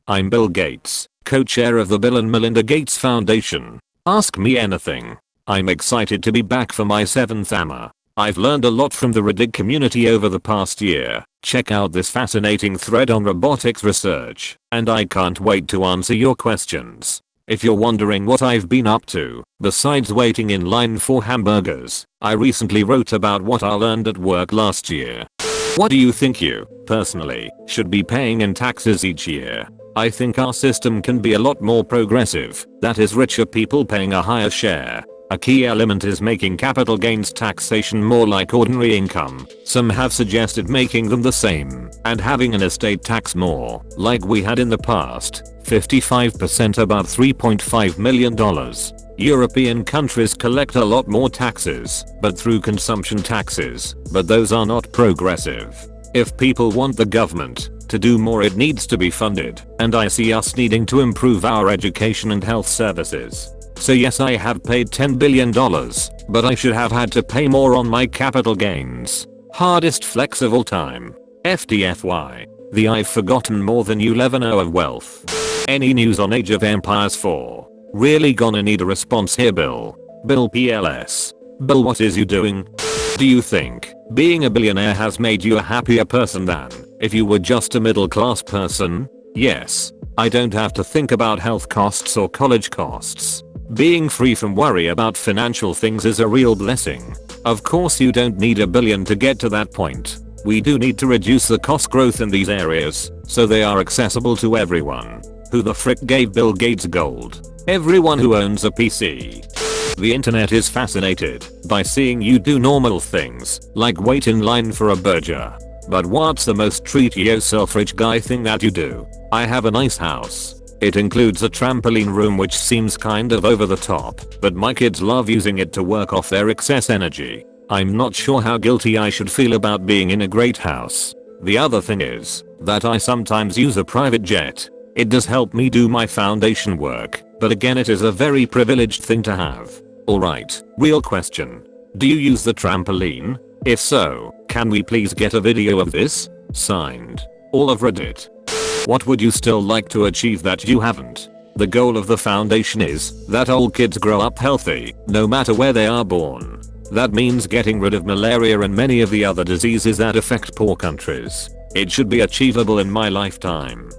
I'm Bill Gates, co-chair of the Bill and Melinda Gates Foundation. Ask me anything. I'm excited to be back for my 7th AMA. I've learned a lot from the Reddit community over the past year. Check out this fascinating thread on robotics research, and I can't wait to answer your questions. If you're wondering what I've been up to, besides waiting in line for hamburgers, I recently wrote about what I learned at work last year. What do you think you, personally, should be paying in taxes each year? I think our system can be a lot more progressive, that is richer people paying a higher share. A key element is making capital gains taxation more like ordinary income. Some have suggested making them the same, and having an estate tax more, like we had in the past, 55% above $3.5 million. European countries collect a lot more taxes, but through consumption taxes, but those are not progressive. If people want the government to do more, it needs to be funded, and I see us needing to improve our education and health services. So yes, I have paid $10 billion, but I should have had to pay more on my capital gains. Hardest flex of all time. FDFY. The I've forgotten more than you'll ever know of wealth. Any news on Age of Empires 4? Really gonna need a response here, Bill. Bill PLS. Bill, what is you doing? Do you think being a billionaire has made you a happier person than if you were just a middle class person? Yes. I don't have to think about health costs or college costs. Being free from worry about financial things is a real blessing. Of course you don't need $1 billion to get to that point. We do need to reduce the cost growth in these areas, so they are accessible to everyone. Who the frick gave Bill Gates gold? Everyone who owns a PC. The internet is fascinated by seeing you do normal things, like wait in line for a burger. But what's the most treat yourself rich guy thing that you do? I have a nice house. It includes a trampoline room, which seems kind of over the top, but my kids love using it to work off their excess energy. I'm not sure how guilty I should feel about being in a great house. The other thing is that I sometimes use a private jet. It does help me do my foundation work, but again, it is a very privileged thing to have. Alright, real question. Do you use the trampoline? If so, can we please get a video of this? Signed, all of Reddit. What would you still like to achieve that you haven't? The goal of the foundation is that all kids grow up healthy, no matter where they are born. That means getting rid of malaria and many of the other diseases that affect poor countries. It should be achievable in my lifetime.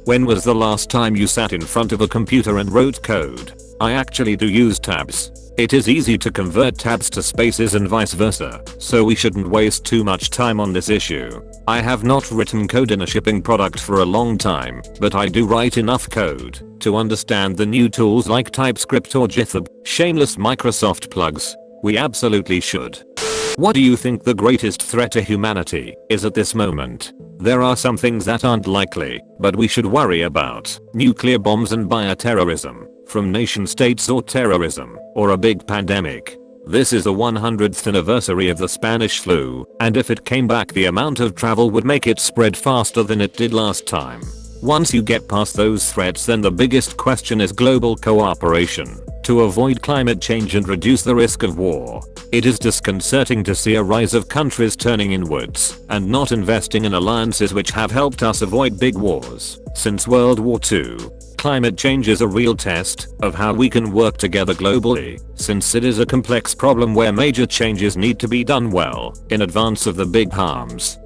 When was the last time you sat in front of a computer and wrote code? I actually do use tabs. It is easy to convert tabs to spaces and vice versa, so we shouldn't waste too much time on this issue. I have not written code in a shipping product for a long time, but I do write enough code to understand the new tools like TypeScript or GitHub. Shameless Microsoft plugs. We absolutely should. What do you think the greatest threat to humanity is at this moment? There are some things that aren't likely, but we should worry about. Nuclear bombs and bioterrorism, from nation states, or terrorism, or a big pandemic. This is the 100th anniversary of the Spanish flu, and if it came back, the amount of travel would make it spread faster than it did last time. Once you get past those threats, then the biggest question is global cooperation to avoid climate change and reduce the risk of war. It is disconcerting to see a rise of countries turning inwards and not investing in alliances which have helped us avoid big wars since World War II. Climate change is a real test of how we can work together globally, since it is a complex problem where major changes need to be done well in advance of the big harms.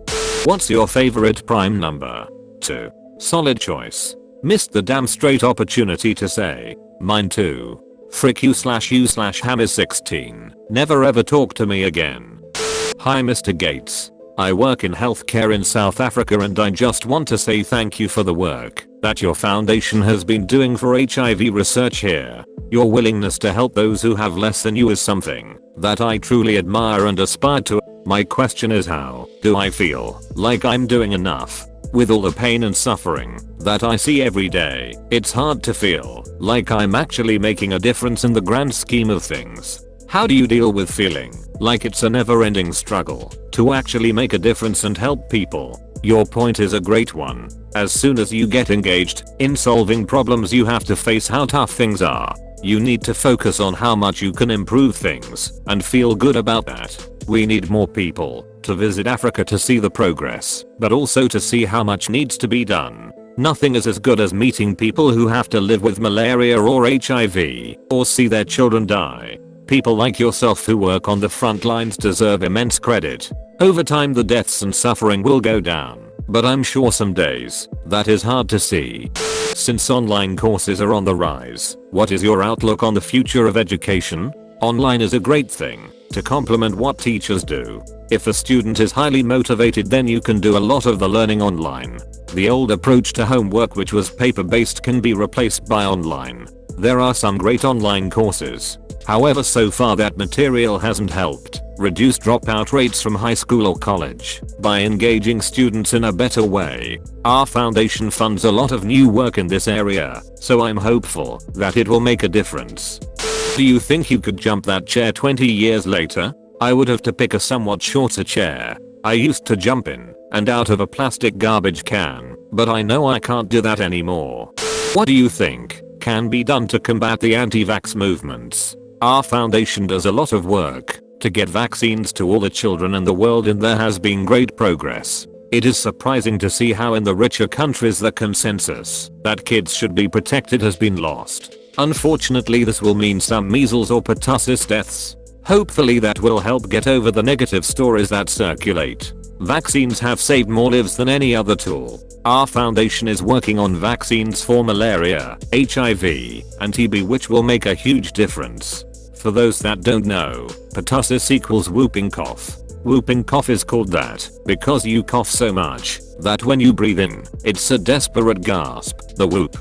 What's your favorite prime number? 2. Solid choice. Missed the damn straight opportunity to say. Mine too. Frick you/ham is 16. Never ever talk to me again. Hi Mr. Gates. I work in healthcare in South Africa, and I just want to say thank you for the work that your foundation has been doing for HIV research here. Your willingness to help those who have less than you is something that I truly admire and aspire to. My question is, how do I feel like I'm doing enough? With all the pain and suffering that I see every day, it's hard to feel like I'm actually making a difference in the grand scheme of things. How do you deal with feeling like it's a never-ending struggle to actually make a difference and help people? Your point is a great one. As soon as you get engaged in solving problems, you have to face how tough things are. You need to focus on how much you can improve things and feel good about that. We need more people to visit Africa to see the progress, but also to see how much needs to be done. Nothing is as good as meeting people who have to live with malaria or HIV, or see their children die. People like yourself who work on the front lines deserve immense credit. Over time the deaths and suffering will go down, but I'm sure some days, that is hard to see. Since online courses are on the rise, what is your outlook on the future of education? Online is a great thing to complement what teachers do. If a student is highly motivated, then you can do a lot of the learning online. The old approach to homework, which was paper-based, can be replaced by online. There are some great online courses. However, so far that material hasn't helped reduce dropout rates from high school or college by engaging students in a better way. Our foundation funds a lot of new work in this area, so I'm hopeful that it will make a difference. Do you think you could jump that chair 20 years later? I would have to pick a somewhat shorter chair. I used to jump in and out of a plastic garbage can, but I know I can't do that anymore. What do you think can be done to combat the anti-vax movements? Our foundation does a lot of work to get vaccines to all the children in the world, and there has been great progress. It is surprising to see how in the richer countries the consensus that kids should be protected has been lost. Unfortunately, this will mean some measles or pertussis deaths. Hopefully that will help get over the negative stories that circulate. Vaccines have saved more lives than any other tool. Our foundation is working on vaccines for malaria, HIV, and TB, which will make a huge difference. For those that don't know, pertussis equals whooping cough. Whooping cough is called that because you cough so much that when you breathe in, it's a desperate gasp, the whoop.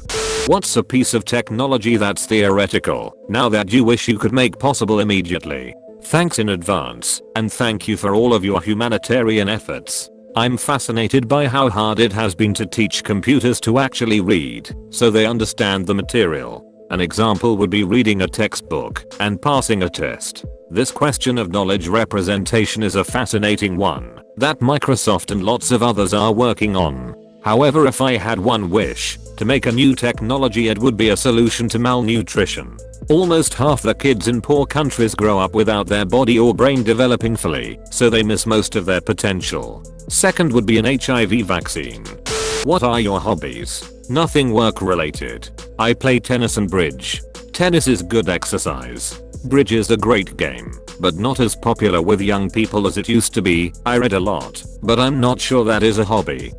What's a piece of technology that's theoretical now that you wish you could make possible immediately? Thanks in advance, and thank you for all of your humanitarian efforts. I'm fascinated by how hard it has been to teach computers to actually read, so they understand the material. An example would be reading a textbook and passing a test. This question of knowledge representation is a fascinating one that Microsoft and lots of others are working on. However, if I had one wish to make a new technology, it would be a solution to malnutrition. Almost half the kids in poor countries grow up without their body or brain developing fully, so they miss most of their potential. Second would be an HIV vaccine. What are your hobbies? Nothing work related. I play tennis and bridge. Tennis is good exercise. Bridge is a great game, but not as popular with young people as it used to be. I read a lot, but I'm not sure that is a hobby.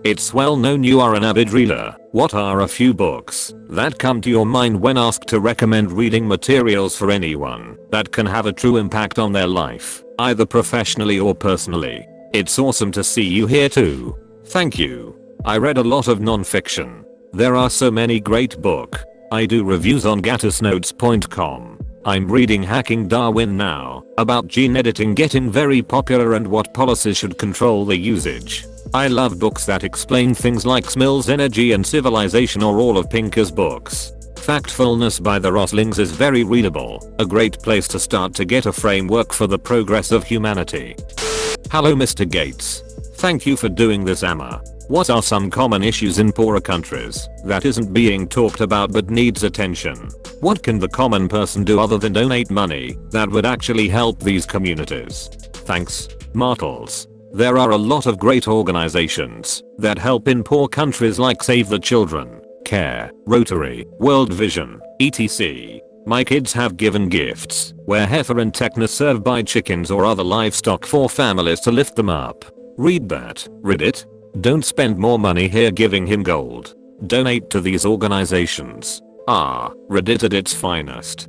It's well known you are an avid reader. What are a few books that come to your mind when asked to recommend reading materials for anyone that can have a true impact on their life, either professionally or personally? It's awesome to see you here too. Thank you. I read a lot of non-fiction. There are so many great books. I do reviews on gatusnotes.com. I'm reading Hacking Darwin now, about gene editing getting very popular and what policies should control the usage. I love books that explain things like Smill's Energy and Civilization or all of Pinker's books. Factfulness by the Roslings is very readable, a great place to start to get a framework for the progress of humanity. Hello Mr. Gates. Thank you for doing this, Emma. What are some common issues in poorer countries that isn't being talked about but needs attention? What can the common person do other than donate money that would actually help these communities? Thanks, Martles. There are a lot of great organizations that help in poor countries like Save the Children, CARE, Rotary, World Vision, etc. My kids have given gifts where heifer and Technoserve buy chickens or other livestock for families to lift them up. Read that, Reddit. Don't spend more money here giving him gold. Donate to these organizations. Reddit at its finest.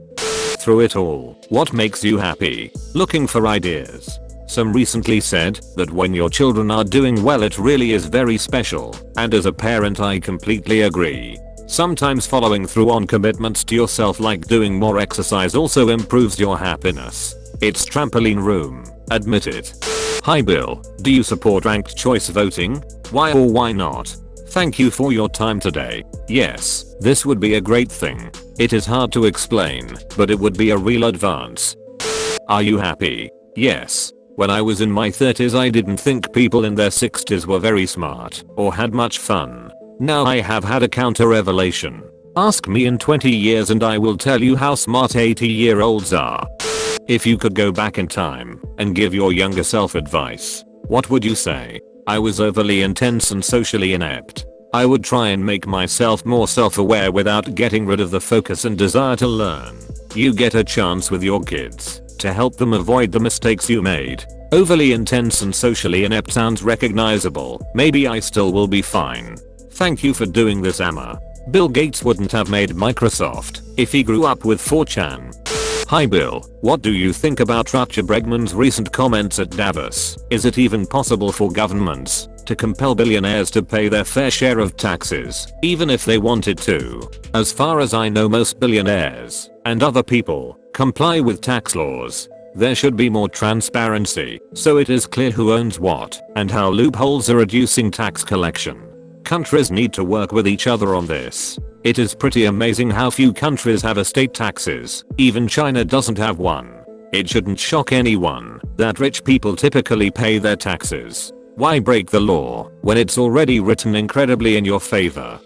Through it all, what makes you happy? Looking for ideas. Some recently said that when your children are doing well it really is very special, and as a parent I completely agree. Sometimes following through on commitments to yourself like doing more exercise also improves your happiness. It's trampoline room, admit it. Hi Bill, do you support ranked choice voting? Why or why not? Thank you for your time today. Yes, this would be a great thing. It is hard to explain, but it would be a real advance. Are you happy? Yes. When I was in my 30s I didn't think people in their 60s were very smart or had much fun. Now I have had a counter revelation. Ask me in 20 years and I will tell you how smart 80-year-olds are. If you could go back in time and give your younger self advice, what would you say? I was overly intense and socially inept. I would try and make myself more self-aware without getting rid of the focus and desire to learn. You get a chance with your kids to help them avoid the mistakes you made. Overly intense and socially inept sounds recognizable. Maybe I still will be fine. Thank you for doing this, Emma. Bill Gates wouldn't have made Microsoft if he grew up with 4chan. Hi Bill, what do you think about Rutger Bregman's recent comments at Davos? Is it even possible for governments to compel billionaires to pay their fair share of taxes, even if they wanted to? As far as I know, most billionaires and other people comply with tax laws. There should be more transparency, so it is clear who owns what and how loopholes are reducing tax collection. Countries need to work with each other on this. It is pretty amazing how few countries have estate taxes. Even China doesn't have one. It shouldn't shock anyone that rich people typically pay their taxes. Why break the law when it's already written incredibly in your favor?